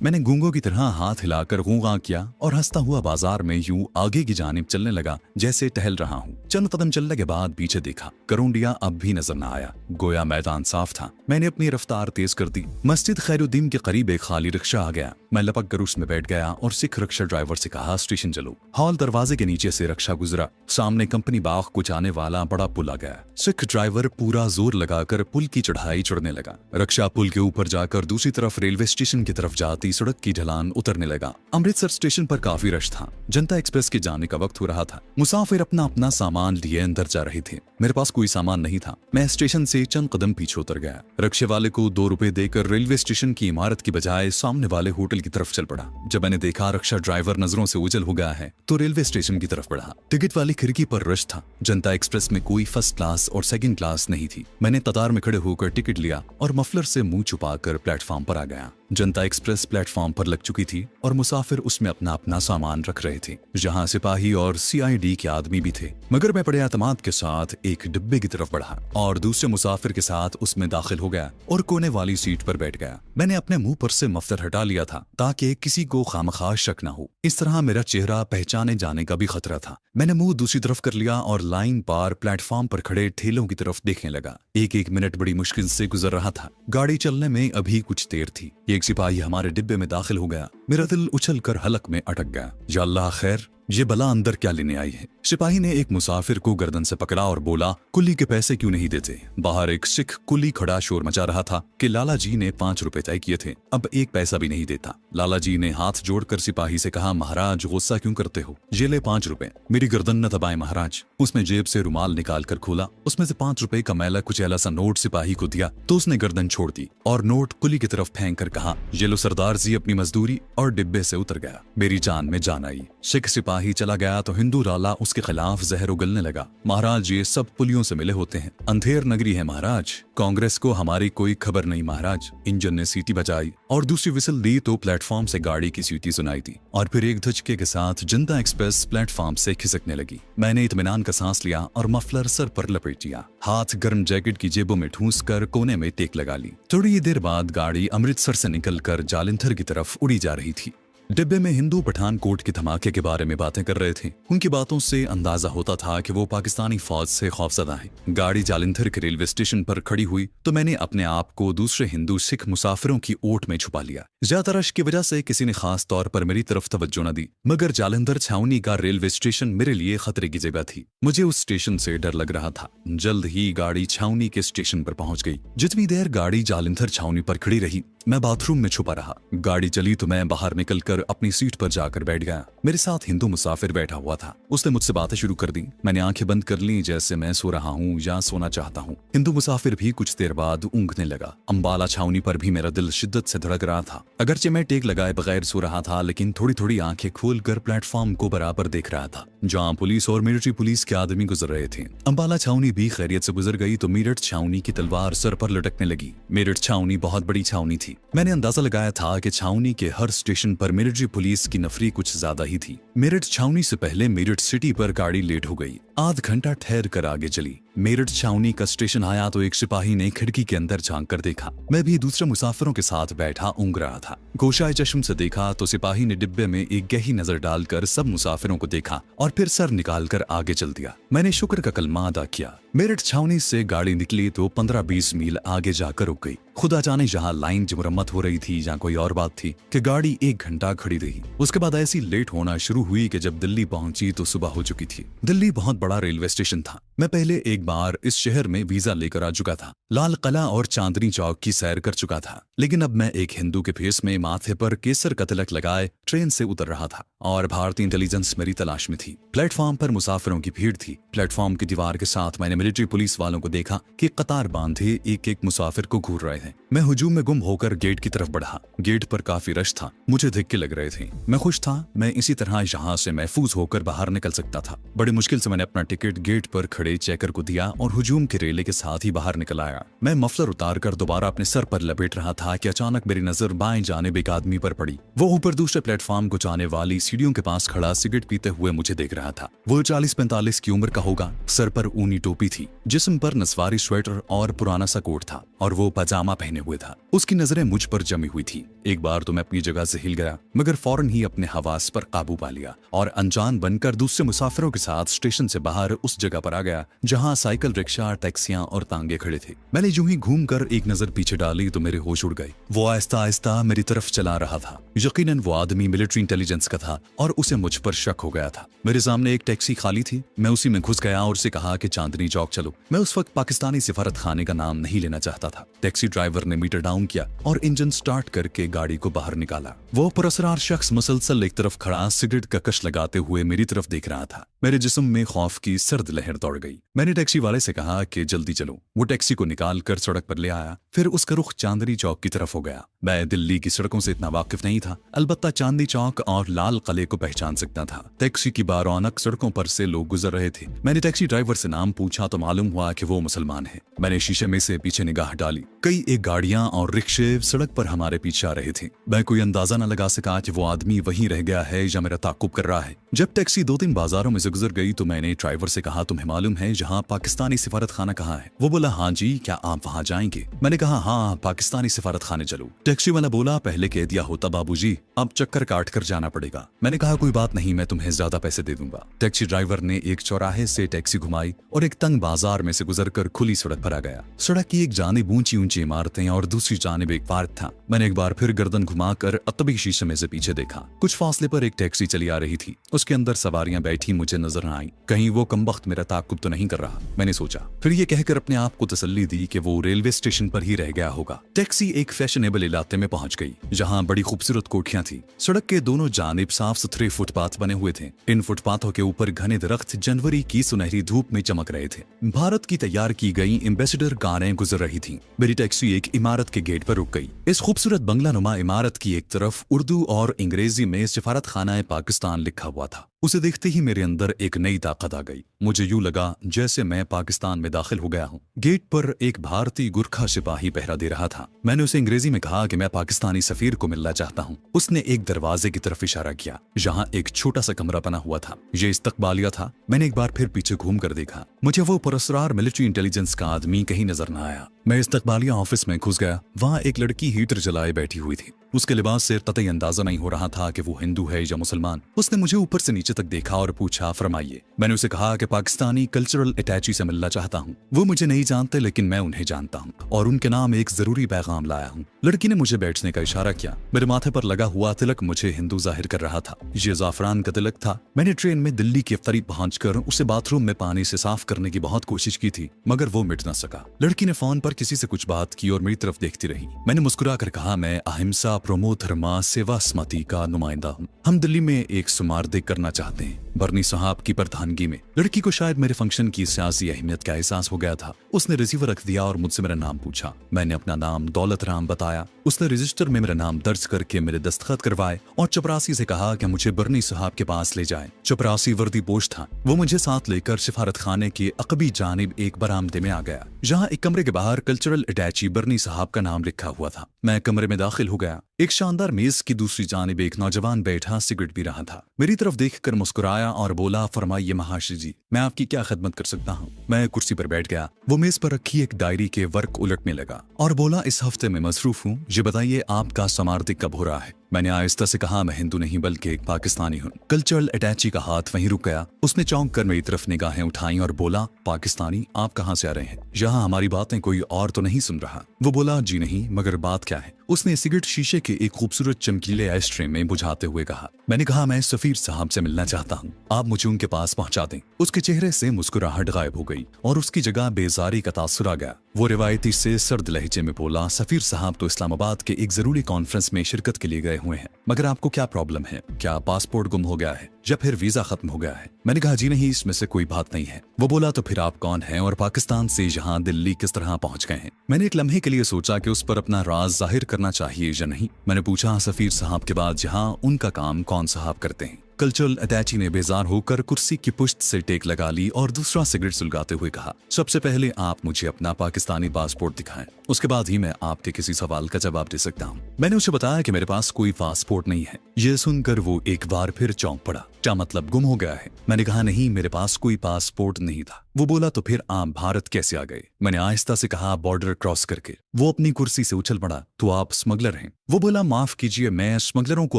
मैंने गूंगों की तरह हाथ हिलाकर गूंगा किया और हंसता हुआ बाजार में यूं आगे की जानिब चलने लगा जैसे टहल रहा हूँ। चंद कदम चलने के बाद पीछे देखा, करोंडिया अब भी नजर न आया। गोया मैदान साफ था। मैंने अपनी रफ्तार तेज कर दी। मस्जिद खैरुद्दीन के करीब एक खाली रिक्शा आ गया। मैं लपक कर उसमें बैठ गया और सिख रिक्शा ड्राइवर से कहा, स्टेशन चलो। हॉल दरवाजे के नीचे से रिक्शा गुजरा। सामने कंपनी बाग को जाने वाला बड़ा पुल आ गया। सिख ड्राइवर पूरा जोर लगाकर पुल की चढ़ाई चढ़ने लगा। रिक्शा पुल के ऊपर जाकर दूसरी तरफ रेलवे स्टेशन की तरफ जाती सड़क की ढलान उतरने लगा। अमृतसर स्टेशन पर काफी रश था। जनता एक्सप्रेस के जाने का वक्त हो रहा था। मुसाफिर अपना अपना सामान लिए अंदर जा रहे थे। मेरे पास कोई सामान नहीं था। मैं स्टेशन से चंद कदम पीछे उतर गया। रिक्शे वाले को 2 रुपए देकर रेलवे स्टेशन की इमारत की बजाय सामने वाले होटल की तरफ चल पड़ा। जब मैंने देखा रिक्शा ड्राइवर नजरों से ओझल हो गया है तो रेलवे स्टेशन की तरफ बढ़ा। टिकट वाली खिड़की पर रश था। जनता एक्सप्रेस में कोई फर्स्ट क्लास और सेकंड क्लास नहीं थी। मैंने कतार में खड़े होकर टिकट लिया और मफलर से मुंह छुपाकर प्लेटफॉर्म पर आ गया। जनता एक्सप्रेस प्लेटफॉर्म पर लग चुकी थी और मुसाफिर उसमें अपना अपना सामान रख रहे थे। जहां सिपाही और CID के आदमी भी थे। मगर मैं बड़े एतमाद के साथ एक डिब्बे की तरफ बढ़ा और दूसरे मुसाफिर के साथ उसमें दाखिल हो गया और कोने वाली सीट पर बैठ गया। मैंने अपने मुंह पर से मफलर हटा लिया था ताकि किसी को खामखा शक न हो। इस तरह मेरा चेहरा पहचाने जाने का भी खतरा था। मैंने मुंह दूसरी तरफ कर लिया और लाइन पार प्लेटफॉर्म पर खड़े ठेलों की तरफ देखने लगा। एक मिनट बड़ी मुश्किल से गुजर रहा था। गाड़ी चलने में अभी कुछ देर थी। एक सिपाही हमारे डिब्बे में दाखिल हो गया। मेरा दिल उछलकर हलक में अटक गया। या अल्लाह खैर, ये बला अंदर क्या लेने आई है। सिपाही ने एक मुसाफिर को गर्दन से पकड़ा और बोला, कुली के पैसे क्यों नहीं देते। बाहर एक सिख कुली खड़ा शोर मचा रहा था कि लाला जी ने 5 रुपए तय किए थे, अब 1 पैसा भी नहीं देता। लाला जी ने हाथ जोड़कर सिपाही से कहा, महाराज गुस्सा क्यों करते हो, ये ले 5 रुपए। मेरी गर्दन न दबाए महाराज। उसने जेब से रुमाल निकाल कर खोला। उसमें से 5 रुपए का मैला कुचैला सा नोट सिपाही को दिया तो उसने गर्दन छोड़ दी और नोट कुली की तरफ फेंक कर कहा, ये लो सरदार जी अपनी मजदूरी, और डिब्बे से उतर गया। मेरी जान में जान आई। सिख सिपाही चला गया तो हिंदू लाला उसके खिलाफ जहर उगलने लगा। महाराज ये सब पुलियों से मिले होते हैं। अंधेर नगरी है महाराज। कांग्रेस को हमारी कोई खबर नहीं महाराज। इंजन ने सीटी बजाई और दूसरी विसल दी तो प्लेटफॉर्म से गाड़ी की सीटी सुनाई थी और फिर एक धचके के साथ जनता एक्सप्रेस प्लेटफॉर्म से खिसकने लगी। मैंने इत्मीनान का सांस लिया और मफलर सर पर लपेट लिया। हाथ गर्म जैकेट की जेबों में ठूंस कर कोने में टेक लगा ली। थोड़ी देर बाद गाड़ी अमृतसर से निकलकर जालंधर की तरफ उड़ी जा रही थी। डिब्बे में हिंदू पठानकोट के धमाके के बारे में बातें कर रहे थे। उनकी बातों से अंदाजा होता था कि वो पाकिस्तानी फौज से खौफजदा हैं। गाड़ी जालंधर के रेलवे स्टेशन पर खड़ी हुई तो मैंने अपने आप को दूसरे हिंदू सिख मुसाफिरों की ओट में छुपा लिया। ज्यादा रश की वजह से किसी ने खास तौर पर मेरी तरफ तवज्जो न दी, मगर जालंधर छावनी का रेलवे स्टेशन मेरे लिए खतरे की जगह थी। मुझे उस स्टेशन से डर लग रहा था। जल्द ही गाड़ी छावनी के स्टेशन पर पहुंच गई। जितनी देर गाड़ी जालंधर छावनी पर खड़ी रही मैं बाथरूम में छुपा रहा। गाड़ी चली तो मैं बाहर निकलकर अपनी सीट पर जाकर बैठ गया। मेरे साथ हिंदू मुसाफिर बैठा हुआ था। उसने मुझसे बातें शुरू कर दी। मैंने आंखें बंद कर ली जैसे मैं सो रहा हूँ या सोना चाहता हूँ। हिंदू मुसाफिर भी कुछ देर बाद ऊँघने लगा। अंबाला छावनी पर भी मेरा दिल शिद्दत से धड़क रहा था। अगरचे मैं टेक लगाए बगैर सो रहा था, लेकिन थोड़ी थोड़ी आंखें खोलकर प्लेटफॉर्म को बराबर देख रहा था जहाँ पुलिस और मिलिट्री पुलिस के आदमी गुजर रहे थे। अंबाला छावनी भी खैरियत से गुजर गई तो मेरठ छावनी की तलवार सर पर लटकने लगी। मेरठ छावनी बहुत बड़ी छावनी थी। मैंने अंदाजा लगाया था कि छावनी के हर स्टेशन पर मिलिट्री पुलिस की नफरी कुछ ज्यादा ही थी। मेरठ छावनी से पहले मेरठ सिटी पर गाड़ी लेट हो गई। आध घंटा ठहर कर आगे चली। मेरठ छावनी का स्टेशन आया तो एक सिपाही ने खिड़की के अंदर झांक कर देखा। मैं भी दूसरे मुसाफिरों के साथ बैठा ऊँघ रहा था। गोशाए चश्म से देखा तो सिपाही ने डिब्बे में एक गहरी नजर डालकर सब मुसाफिरों को देखा और फिर सर निकालकर आगे चल दिया। मैंने शुक्र का कलमा अदा किया। मेरठ छावनी से गाड़ी निकली तो 15-20 मील आगे जाकर रुक गई। खुदा जाने जहाँ लाइन मुरम्मत हो रही थी या कोई और बात थी कि गाड़ी 1 घंटा खड़ी रही। उसके बाद ऐसी लेट होना शुरू हुई कि जब दिल्ली पहुंची तो सुबह हो चुकी थी। दिल्ली बहुत बड़ा रेलवे स्टेशन था। मैं पहले एक बार इस शहर में वीजा लेकर आ चुका था। लाल किला और चांदनी चौक की सैर कर चुका था, लेकिन अब मैं एक हिंदू के फेस में माथे पर केसर का तिलक लगाए ट्रेन से उतर रहा था और भारतीय इंटेलिजेंस मेरी तलाश में थी। प्लेटफॉर्म पर मुसाफिरों की भीड़ थी। प्लेटफॉर्म की दीवार के साथ मैंने मिलिट्री पुलिस वालों को देखा कि कतार बांधे एक मुसाफिर को घूर रहे हैं। मैं हुजूम में गुम होकर गेट की तरफ बढ़ा। गेट पर काफी रश था। मुझे धिक्के लग रहे थे। मैं खुश था। मैं इसी तरह यहाँ से महफूज होकर बाहर निकल सकता था। बड़ी मुश्किल से मैंने अपना टिकट गेट पर खड़े चेकर को दिया और हुजूम के रेले के साथ ही बाहर निकल आया। मैं मफलर उतार कर दोबारा अपने सर पर लपेट रहा था कि अचानक मेरी नजर बाएं जानिब एक आदमी पर पड़ी। वो ऊपर दूसरे प्लेटफॉर्म को जाने वाली सीढ़ियों के पास खड़ा सिगरेट पीते हुए मुझे देख रहा था। वो 40-45 की उम्र का होगा। सर पर ऊनी टोपी थी, जिस्म पर नस्वारी स्वेटर और पुराना सा कोट था और वो पजामा पहने हुए था। उसकी नजरें मुझ पर जमी हुई थी। एक बार तो मैं अपनी जगह से हिल गया, मगर फौरन ही अपने हवास पर काबू पा लिया और अनजान बनकर दूसरे मुसाफिरों के साथ स्टेशन से बाहर उस जगह पर आ गया जहां साइकिल, रिक्शा, टैक्सियां और तांगे खड़े थे। मैंने यूं ही घूमकर एक नजर पीछे डाली तो मेरे होश उड़ गए। वो आहिस्ता आहिस्ता मेरी तरफ चला रहा था। यकीनन वो आदमी मिलिट्री इंटेलिजेंस का था और उसे मुझ पर शक हो गया था। मेरे सामने एक टैक्सी खाली थी। मैं उसी में घुस गया और उसे कहा कि चांदनी चौक चलो। मैं उस वक्त पाकिस्तानी सिफारत खाने का नाम नहीं लेना चाहता था। टैक्सी ड्राइवर ने मीटर डाउन किया और इंजन स्टार्ट करके गाड़ी को बाहर निकाला। वो पुरस्कार शख्स मुसलसल एक तरफ खड़ा सिगरेट का कश लगाते हुए मेरी तरफ देख रहा था। मेरे जिस्म में खौफ की सर्द लहर दौड़ गई। मैंने टैक्सी वाले से कहा कि जल्दी चलो। वो टैक्सी को निकाल कर सड़क पर ले आया, फिर उसका रुख चांदनी चौक की तरफ हो गया। मैं दिल्ली की सड़कों से इतना वाकिफ नहीं था, अलबत्ता चांदनी चौक और लाल किले को पहचान सकता था। टैक्सी की बारौनक सड़कों पर से लोग गुजर रहे थे। मैंने टैक्सी ड्राइवर से नाम पूछा तो मालूम हुआ कि वो मुसलमान है। मैंने शीशे में से पीछे निगाह डाली। कई एक गाड़ियां और रिक्शे सड़क पर हमारे पीछे आ रहे थे। मैं कोई अंदाजा न लगा सका कि वो आदमी वहीं रह गया है या मेरा ताकुब कर रहा है। जब टैक्सी 2-3 बाजारों में से गुजर गई तो मैंने ड्राइवर से कहा, तुम्हें मालूम है जहाँ पाकिस्तानी सिफारत खाना कहाँ है? वो बोला, हाँ जी, क्या आप वहाँ जाएंगे? मैंने कहा, हाँ, पाकिस्तानी सिफारत खाने चलो। टैक्सी वाला बोला, पहले कह दिया होता बाबूजी, अब चक्कर काट कर जाना पड़ेगा। मैंने कहा, कोई बात नहीं, मैं तुम्हें ज्यादा पैसे दे दूंगा। टैक्सी ड्राइवर ने एक चौराहे से टैक्सी घुमाई और एक तंग बाजार में से गुजरकर खुली सड़क पर आ गया। सड़क की एक जानिब ऊंची ऊंची इमारतें और दूसरी जानिब एक पार्क था। मैंने एक बार फिर गर्दन घुमाकर अतबी शीशे में से पीछे देखा। कुछ फासले पर एक टैक्सी चली आ रही थी। उसके अंदर सवारियां बैठी मुझे नजर न आई। कहीं वो कमबख्त मेरा ताकुब तो नहीं कर रहा, मैंने सोचा। फिर ये कहकर अपने आप को तसल्ली दी कि वो रेलवे स्टेशन पर ही रह गया होगा। टैक्सी एक फैशनेबल इलाके में पहुंच गई जहां बड़ी खूबसूरत कोठियां थी। सड़क के दोनों जानिब साफ सुथरे फुटपाथ बने हुए थे। इन फुटपाथों के ऊपर घने दरख्त जनवरी की सुनहरी धूप में चमक रहे थे। भारत की तैयार की गई एम्बेसडर कारें गुजर रही थीं। मेरी टैक्सी एक इमारत के गेट पर रुक गई। इस खूबसूरत बंगला नुमा इमारत की एक तरफ उर्दू और अंग्रेजी में सिफारत खाना पाकिस्तान लिखा हुआ था। उसे देखते ही मेरे अंदर एक नई ताकत आ गई। मुझे यूं लगा जैसे मैं पाकिस्तान में दाखिल हो गया हूं। गेट पर एक भारतीय गुरखा सिपाही पहरा दे रहा था। मैंने उसे अंग्रेजी में कहा कि मैं पाकिस्तानी सफीर को मिलना चाहता हूं। उसने एक दरवाजे की तरफ इशारा किया जहां एक छोटा सा कमरा बना हुआ था। ये इस्तकबालिया था। मैंने एक बार फिर पीछे घूम कर देखा। मुझे वो पुरस्कार मिलिट्री इंटेलिजेंस का आदमी कहीं नजर न आया। मैं इस्तकबालिया ऑफिस में घुस गया। वहां एक लड़की हीटर जलाए बैठी हुई थी। उसके लिबास से कतई अंदाजा नहीं हो रहा था कि वो हिंदू है या मुसलमान। उसने मुझे ऊपर से नीचे तक देखा और पूछा, फरमाइए। मैंने उसे कहा कि पाकिस्तानी कल्चरल अटैची से मिलना चाहता हूँ। वो मुझे नहीं जानते लेकिन मैं उन्हें जानता हूँ और उनके नाम एक जरूरी पैगाम लाया हूँ। लड़की ने मुझे बैठने का इशारा किया। मेरे माथे पर लगा हुआ तिलक मुझे हिंदू जाहिर कर रहा था। ये जाफरान का तिलक था। मैंने ट्रेन में दिल्ली के करीब पहुंचकर उसे बाथरूम में पानी से साफ करने की बहुत कोशिश की थी, मगर वो मिट न सका। लड़की ने फोन पर किसी से कुछ बात की और मेरी तरफ देखती रही। मैंने मुस्कुरा कर कहा, मैं अहिंसा प्रोमो धर्मा सेवा स्मृति का नुमाइंदा हूँ। हम दिल्ली में एक सुमारदे करना चाहते हैं, बर्नी साहब की प्रधानगी में। लड़की को शायद मेरे फंक्शन की सियासी अहमियत का एहसास हो गया था। उसने रिसीवर रख दिया और मुझसे मेरा नाम पूछा। मैंने अपना नाम दौलत राम बताया। उसने रजिस्टर में मेरा नाम दर्ज करके मेरे दस्तखत करवाए और चपरासी से कहा कि मुझे बर्नी साहब के पास ले जाए। चपरासी वर्दी पोश था। वो मुझे साथ लेकर सिफारत खाने की अकबी जानिब एक बरामदे में आ गया जहाँ एक कमरे के बाहर कल्चरल अटैची बर्नी साहब का नाम लिखा हुआ था। मैं कमरे में दाखिल हो गया। एक शानदार मेज की दूसरी जानिब एक नौजवान बैठा सिगरेट पी रहा था। मेरी तरफ देखकर मुस्कुराया और बोला, फरमाइए महाशय जी, मैं आपकी क्या खिदमत कर सकता हूँ? मैं कुर्सी पर बैठ गया। वो मेज पर रखी एक डायरी के वर्क उलटने लगा और बोला, इस हफ्ते में मसरूफ हूँ, ये बताइए आपका समार्दिक कब हो रहा है? मैंने आहिस्ता से कहा, मैं हिंदू नहीं बल्कि एक पाकिस्तानी हूँ। कल्चरल अटैची का हाथ वहीं रुक गया। उसने चौंक कर मेरी तरफ निगाहें उठाई और बोला, पाकिस्तानी? आप कहाँ से आ रहे हैं? यहाँ हमारी बातें कोई और तो नहीं सुन रहा? वो बोला, जी नहीं, मगर बात क्या है? उसने सिगरेट शीशे के एक खूबसूरत चमकीले एस्ट्रे में बुझाते हुए कहा। मैंने कहा, मैं सफीर साहब से मिलना चाहता हूँ, आप मुझे उनके पास पहुंचा दें। उसके चेहरे से मुस्कुराहट गायब हो गई और उसकी जगह बेजारी का तासुर आ गया। वो रिवायती से सर्द लहजे में बोला, सफीर साहब तो इस्लामाबाद के एक जरूरी कॉन्फ्रेंस में शिरकत के लिए गए हुए हैं, मगर आपको क्या प्रॉब्लम है? क्या पासपोर्ट गुम हो गया है या फिर वीजा खत्म हो गया है? मैंने कहा, जी नहीं, इसमें से कोई बात नहीं है। वो बोला, तो फिर आप कौन हैं और पाकिस्तान से यहाँ दिल्ली किस तरह पहुंच गए हैं? मैंने एक लम्हे के लिए सोचा कि उस पर अपना राज जाहिर करना चाहिए या नहीं। मैंने पूछा, सफीर साहब के बाद यहाँ उनका काम कौन साहब करते हैं? कल्चरल अटैची ने बेजार होकर कुर्सी की पुश्त से टेक लगा ली और दूसरा सिगरेट सुलगाते हुए कहा, सबसे पहले आप मुझे अपना पाकिस्तानी पासपोर्ट दिखाएं, उसके बाद ही मैं आपके किसी सवाल का जवाब दे सकता हूँ। मैंने उसे बताया कि मेरे पास कोई पासपोर्ट नहीं है। यह सुनकर वो एक बार फिर चौंक पड़ा। क्या मतलब गुम हो गया है? मैंने कहा नहीं, मेरे पास कोई पासपोर्ट नहीं था। वो बोला तो फिर आप भारत कैसे आ गए? मैंने आहिस्ता से कहा बॉर्डर क्रॉस करके। वो अपनी कुर्सी से उछल पड़ा, तो आप स्मगलर हैं? वो बोला माफ कीजिए, मैं स्मगलरों को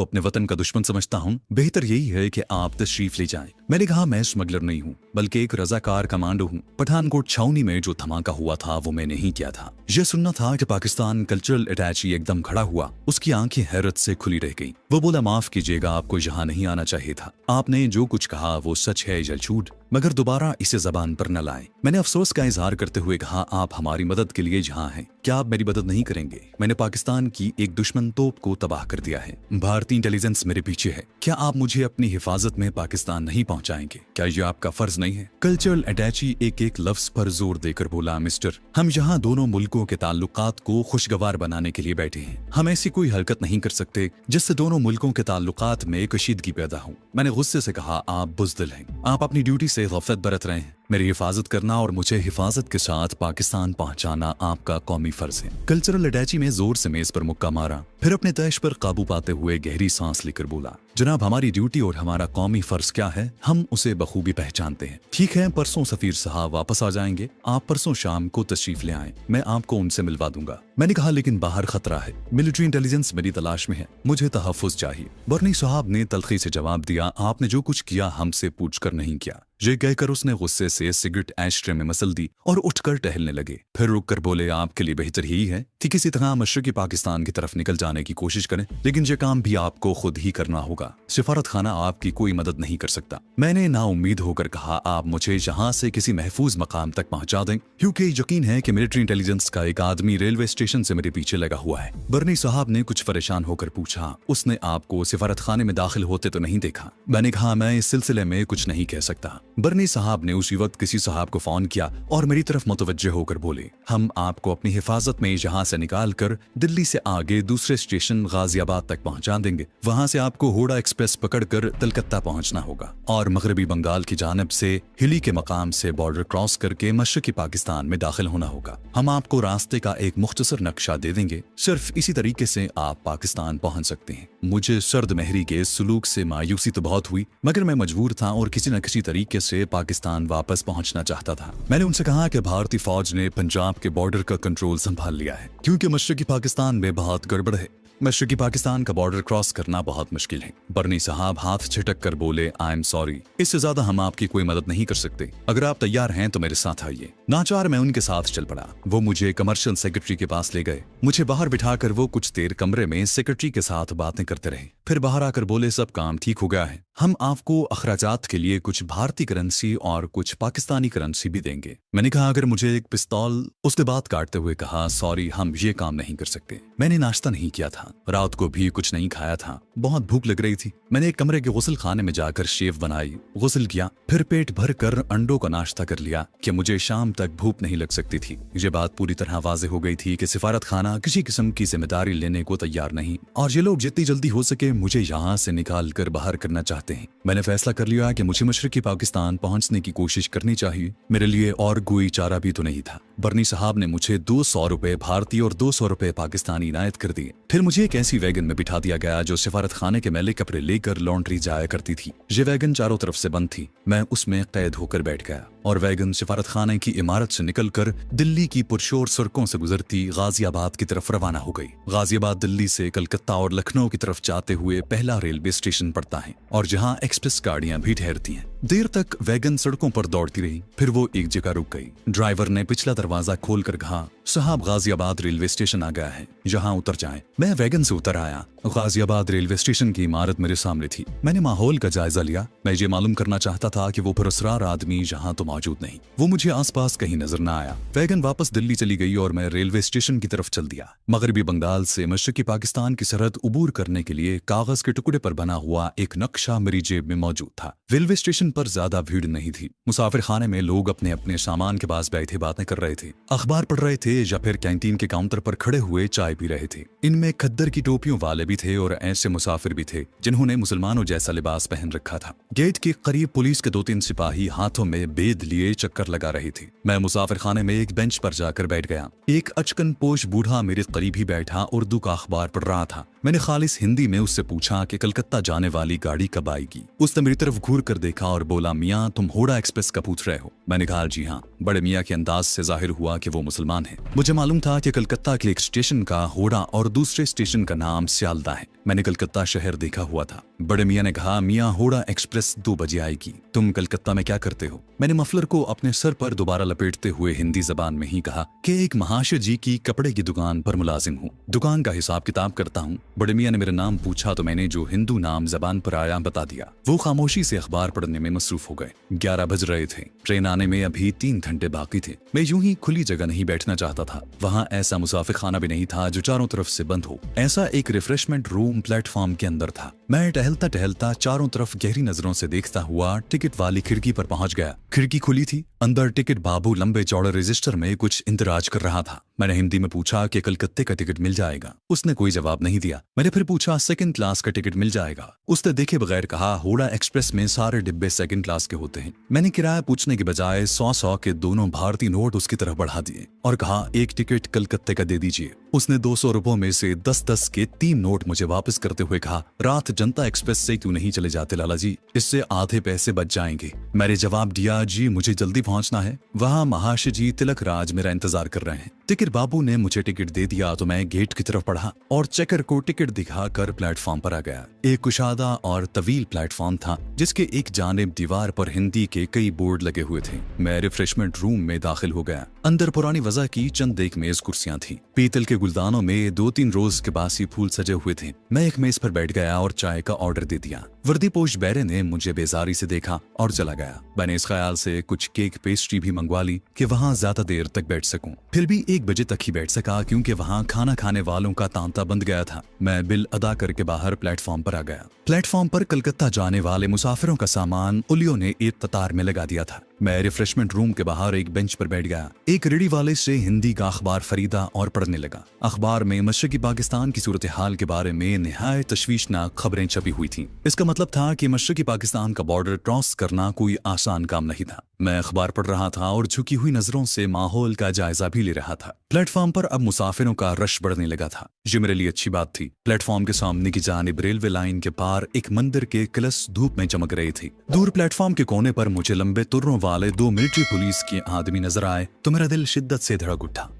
अपने वतन का दुश्मन समझता हूँ, बेहतर यही है कि आप तशरीफ ले जाएं। मैंने कहा मैं स्मगलर नहीं हूँ, बल्कि एक रजाकार कमांडो हूँ। पठानकोट छावनी में जो धमाका हुआ था वो मैंने ही किया था। यह सुनना था कि पाकिस्तान कल्चरल अटैची एकदम खड़ा हुआ। उसकी आंखें हैरत से खुली रह गईं। वो बोला माफ कीजिएगा, आपको यहाँ नहीं आना चाहिए था। आपने जो कुछ कहा वो सच है या झूठ, मगर दोबारा इसे जबान पर न लाएं। मैंने अफसोस का इजहार करते हुए कहा आप हमारी मदद के लिए जहाँ हैं, क्या आप मेरी मदद नहीं करेंगे? मैंने पाकिस्तान की एक दुश्मन तोप को तबाह कर दिया है। भारतीय इंटेलिजेंस मेरे पीछे है। क्या आप मुझे अपनी हिफाजत में पाकिस्तान नहीं पहुंचाएंगे? क्या ये आपका फर्ज नहीं है? कल्चरल अटैची एक एक लफ्ज पर जोर देकर बोला, मिस्टर, हम यहाँ दोनों मुल्कों के ताल्लुकात को खुशगवार बनाने के लिए बैठे हैं। हम ऐसी कोई हरकत नहीं कर सकते जिससे दोनों मुल्कों के ताल्लुकात में कशीदगी पैदा हो। मैंने गुस्से से कहा आप बुज़दिल हैं। आप अपनी ड्यूटी से गफलत बरत रहे हैं। मेरी हिफाजत करना और मुझे हिफाजत के साथ पाकिस्तान पहुंचाना आपका कौमी फर्ज है। कल्चरल अटैची में जोर से मेज पर मुक्का मारा, फिर अपने तैश पर काबू पाते हुए गहरी सांस लेकर बोला, जनाब, हमारी ड्यूटी और हमारा कौमी फर्ज क्या है, हम उसे बखूबी पहचानते हैं। ठीक है, परसों सफीर साहब वापस आ जाएंगे। आप परसों शाम को तशरीफ ले आएं, मैं आपको उनसे मिलवा दूंगा। मैंने कहा लेकिन बाहर खतरा है, मिलिट्री इंटेलिजेंस मेरी तलाश में है, मुझे तहफ्फुज़ चाहिए। बर्नी साहब ने तल्खी से जवाब दिया, आपने जो कुछ किया हमसे पूछकर नहीं किया। ये कहकर उसने गुस्से से सिगरेट एशट्रे में मसल दी और उठकर टहलने लगे। फिर रुककर बोले, आपके लिए बेहतर यही है कि किसी तरह मशरकी पाकिस्तान की तरफ निकल जाने की कोशिश करें, लेकिन ये काम भी आपको खुद ही करना होगा। सिफारत खाना आपकी कोई मदद नहीं कर सकता। मैंने नाउम्मीद होकर कहा, आप मुझे यहाँ से किसी महफूज मकाम तक पहुँचा दें, क्योंकि यकीन है कि मिलिट्री इंटेलिजेंस का एक आदमी रेलवे स्टेशन से मेरे पीछे लगा हुआ है। बर्नी साहब ने कुछ परेशान होकर पूछा, उसने आपको सिफारत खाने में दाखिल होते तो नहीं देखा? मैंने कहा मैं इस सिलसिले में कुछ नहीं कह सकता। बर्नी साहब ने उसी वक्त किसी साहब को फोन किया और मेरी तरफ मुतवज्जे होकर बोले, हम आपको अपनी हिफाजत में यहाँ से निकाल कर दिल्ली से आगे दूसरे स्टेशन गाजियाबाद तक पहुँचा देंगे। वहाँ से आपको होड़ा एक्सप्रेस पकड़कर कलकत्ता पहुँचना होगा और मगरबी बंगाल की जानिब से हिली के मकाम से बॉर्डर क्रॉस करके मशरकी पाकिस्तान में दाखिल होना होगा। हम आपको रास्ते का एक मुख्तसर नक्शा दे देंगे, सिर्फ इसी तरीके से आप पाकिस्तान पहुँच सकते हैं। मुझे सर्द महरी के सलूक से मायूसी तो बहुत हुई, मगर मैं मजबूर था और किसी न किसी तरीके से पाकिस्तान वापस पहुंचना चाहता था। मैंने उनसे कहा कि भारतीय फौज ने पंजाब के बॉर्डर का कंट्रोल संभाल लिया है, क्योंकि मशरकी पाकिस्तान में बहुत गड़बड़ है। मशरकी पाकिस्तान का बॉर्डर क्रॉस करना बहुत मुश्किल है। बर्नी साहब हाथ छिटक कर बोले, आई एम सॉरी, इससे ज्यादा हम आपकी कोई मदद नहीं कर सकते। अगर आप तैयार हैं तो मेरे साथ आइए। नाचार मैं उनके साथ चल पड़ा। वो मुझे कमर्शियल सेक्रेटरी के पास ले गए। मुझे बाहर बिठाकर वो कुछ देर कमरे में सेक्रेटरी के साथ बातें करते रहे। फिर बाहर आकर बोले, सब काम ठीक हो गया है, हम आपको अखराजात के लिए कुछ भारतीय करेंसी और कुछ पाकिस्तानी करेंसी भी देंगे। मैंने कहा अगर मुझे एक पिस्तौल। उसने बात काटते हुए कहा, सॉरी, हम ये काम नहीं कर सकते। मैंने नाश्ता नहीं किया था, रात को भी कुछ नहीं खाया था, बहुत भूख लग रही थी। मैंने एक कमरे के गुस्ल खाने में जाकर शेव बनाई, गुस्ल किया, फिर पेट भर कर अंडों का नाश्ता कर लिया कि मुझे शाम तक भूख नहीं लग सकती थी। ये बात पूरी तरह वाज़ेह हो गई थी कि सिफारत खाना किसी किस्म की जिम्मेदारी लेने को तैयार नहीं, और ये लोग जितनी जल्दी हो सके मुझे यहाँ से निकाल कर बाहर करना चाहते हैं। मैंने फैसला कर लिया कि मुझे मशरकी पाकिस्तान पहुँचने की कोशिश करनी चाहिए। मेरे लिए और कोई चारा भी तो नहीं था। बर्नी साहब ने मुझे 200 रुपए भारतीय और 200 रुपए पाकिस्तानी इनायत कर दिए। फिर मुझे एक ऐसी वैगन में बिठा दिया गया जो सिफारत खाने के मैले कपड़े लेकर लॉन्ड्री जाया करती थी। ये वैगन चारों तरफ से बंद थी। मैं उसमें कैद होकर बैठ गया और वैगन सिफारत खाने की इमारत से निकलकर दिल्ली की पुरशोर सड़कों से गुजरती गाजियाबाद की तरफ रवाना हो गई। गाजियाबाद दिल्ली से कलकत्ता और लखनऊ की तरफ जाते हुए पहला रेलवे स्टेशन पड़ता है और जहाँ एक्सप्रेस गाड़ियां भी ठहरती हैं। देर तक वैगन सड़कों पर दौड़ती रही, फिर वो एक जगह रुक गई। ड्राइवर ने पिछला दरवाजा खोलकर कहा, साहब गाजियाबाद रेलवे स्टेशन आ गया है, यहाँ उतर जाएं। मैं वैगन से उतर आया। गाजियाबाद रेलवे स्टेशन की इमारत मेरे सामने थी। मैंने माहौल का जायजा लिया। मैं ये मालूम करना चाहता था कि वो पुरस्कार आदमी यहाँ तो मौजूद नहीं। वो मुझे आसपास कहीं नजर न आया। वैगन वापस दिल्ली चली गई और मैं रेलवे स्टेशन की तरफ चल दिया। मगरबी बंगाल से मशरकी पाकिस्तान की सरहद उबूर करने के लिए कागज के टुकड़े पर बना हुआ एक नक्शा मेरी जेब में मौजूद था। रेलवे स्टेशन पर ज्यादा भीड़ नहीं थी। मुसाफिर खाने में लोग अपने अपने सामान के पास बैठे बातें कर रहे रहे थे, अखबार पढ़ रहे थे या फिर कैंटीन के काउंटर पर खड़े हुए चाय पी रहे थे। इनमें खद्दर की टोपियों वाले भी थे और ऐसे मुसाफिर भी थे जिन्होंने मुसलमानों जैसा लिबास पहन रखा था। गेट के करीब पुलिस के 2-3 सिपाही हाथों में बेद लिए चक्कर लगा रहे थे। मैं मुसाफिर खाने में एक बेंच पर जाकर बैठ गया। एक अचकन पोश बूढ़ा मेरे करीब ही बैठा उर्दू का अखबार पढ़ रहा था। मैंने खालिस हिंदी में उससे पूछा कि कलकत्ता जाने वाली गाड़ी कब आएगी। उसने मेरी तरफ घूर कर देखा और बोला, मियाँ तुम होड़ा एक्सप्रेस का पूछ रहे हो? मैंने कहा जी हाँ। बड़े मियाँ के अंदाज से जाहिर हुआ कि वो मुसलमान है। मुझे मालूम था कि कलकत्ता के एक स्टेशन का होड़ा और दूसरे स्टेशन का नाम सियालदा है। मैंने कलकत्ता शहर देखा हुआ था। बड़े मियाँ ने कहा, मियाँ होड़ा एक्सप्रेस 2 बजे आएगी, तुम कलकत्ता में क्या करते हो? मैंने मफलर को अपने सर पर दोबारा लपेटते हुए हिंदी जबान में ही कहा कि एक महाशय जी की कपड़े की दुकान पर मुलाजिम हूँ, दुकान का हिसाब किताब करता हूँ। बड़े मियाँ ने मेरा नाम पूछा तो मैंने जो हिंदू नाम जबान पर आया बता दिया। वो खामोशी से अखबार पढ़ने में मसरूफ हो गए। 11 बज रहे थे। ट्रेन आने में अभी 3 घंटे बाकी थे। मैं यूं ही खुली जगह नहीं बैठना चाहता था। वहाँ ऐसा मुसाफिर खाना भी नहीं था जो चारों तरफ से बंद हो। ऐसा एक रिफ्रेशमेंट रूम प्लेटफॉर्म के अंदर था। मैं टहलता टहलता चारों तरफ गहरी नजरों से देखता हुआ टिकट वाली खिड़की पर पहुंच गया। खिड़की खुली थी। अंदर टिकट बाबू लंबे चौड़े रजिस्टर में कुछ इंतराज कर रहा था। मैंने हिंदी में पूछा कि कलकत्ते का टिकट मिल जाएगा। उसने कोई जवाब नहीं दिया। मैंने फिर पूछा, सेकंड क्लास का टिकट मिल जाएगा? उसने देखे बगैर कहा, होड़ा एक्सप्रेस में सारे डिब्बे सेकंड क्लास के होते हैं। मैंने किराया पूछने के बजाय 100-100 के दोनों भारतीय नोट उसकी तरफ बढ़ा दिए और कहा, एक टिकट कलकत्ते का दे दीजिए। उसने 200 रुपयों में से 10-10 के 3 नोट मुझे वापस करते हुए कहा, रात जनता एक्सप्रेस से क्यों नहीं चले जाते लाला जी, इससे आधे पैसे बच जाएंगे। मैंने जवाब दिया, जी मुझे जल्दी पहुंचना है, वहाँ महाशय जी तिलक राज मेरा इंतजार कर रहे हैं। टिकट बाबू ने मुझे टिकट दे दिया तो मैं गेट की तरफ बढ़ा और चेकर को टिकट दिखाकर प्लेटफॉर्म पर आ गया। एक कुशादा और तवील प्लेटफॉर्म था जिसके एक जानिब दीवार पर हिंदी के कई बोर्ड लगे हुए थे। मैं रिफ्रेशमेंट रूम में दाखिल हो गया। अंदर पुरानी वजह की चंद एक मेज कुर्सियां थी। पीतल के गुलदानों में 2-3 रोज के बासी फूल सजे हुए थे। मैं एक मेज पर बैठ गया और चाय का ऑर्डर दे दिया। वर्दीपोश बैरे ने मुझे बेजारी से देखा और चला गया। मैंने इस ख्याल से कुछ केक पेस्ट्री भी मंगवा ली कि वहाँ ज्यादा देर तक बैठ सकूं। फिर भी 1 बजे तक ही बैठ सका क्योंकि वहाँ खाना खाने वालों का तांता बंद गया था। मैं बिल अदा करके बाहर प्लेटफॉर्म पर आ गया। प्लेटफॉर्म पर कलकत्ता जाने वाले मुसाफिरों का सामान उलियों ने एक कतार में लगा दिया था। मैं रिफ्रेशमेंट रूम के बाहर एक बेंच पर बैठ गया। एक रेडी वाले से हिंदी का अखबार खरीदा और पढ़ने लगा। अखबार में मशरकी पाकिस्तान की सूरत हाल के बारे में निहायत तशवीशनाक खबरें छपी हुई थीं। इसका मतलब था कि मशरकी पाकिस्तान का बॉर्डर क्रॉस करना कोई आसान काम नहीं था। मैं अखबार पढ़ रहा था और झुकी हुई नजरों से माहौल का जायजा भी ले रहा था। प्लेटफॉर्म पर अब मुसाफिरों का रश बढ़ने लगा था। ये मेरे लिए अच्छी बात थी। प्लेटफॉर्म के सामने की जानिब रेलवे लाइन के पार एक मंदिर के कलश धूप में चमक रहे थे। दूर प्लेटफॉर्म के कोने पर मुझे लंबे तुर्रों वाले 2 मिलिट्री पुलिस के आदमी नजर आए तो मेरा दिल शिद्दत से धड़क उठा।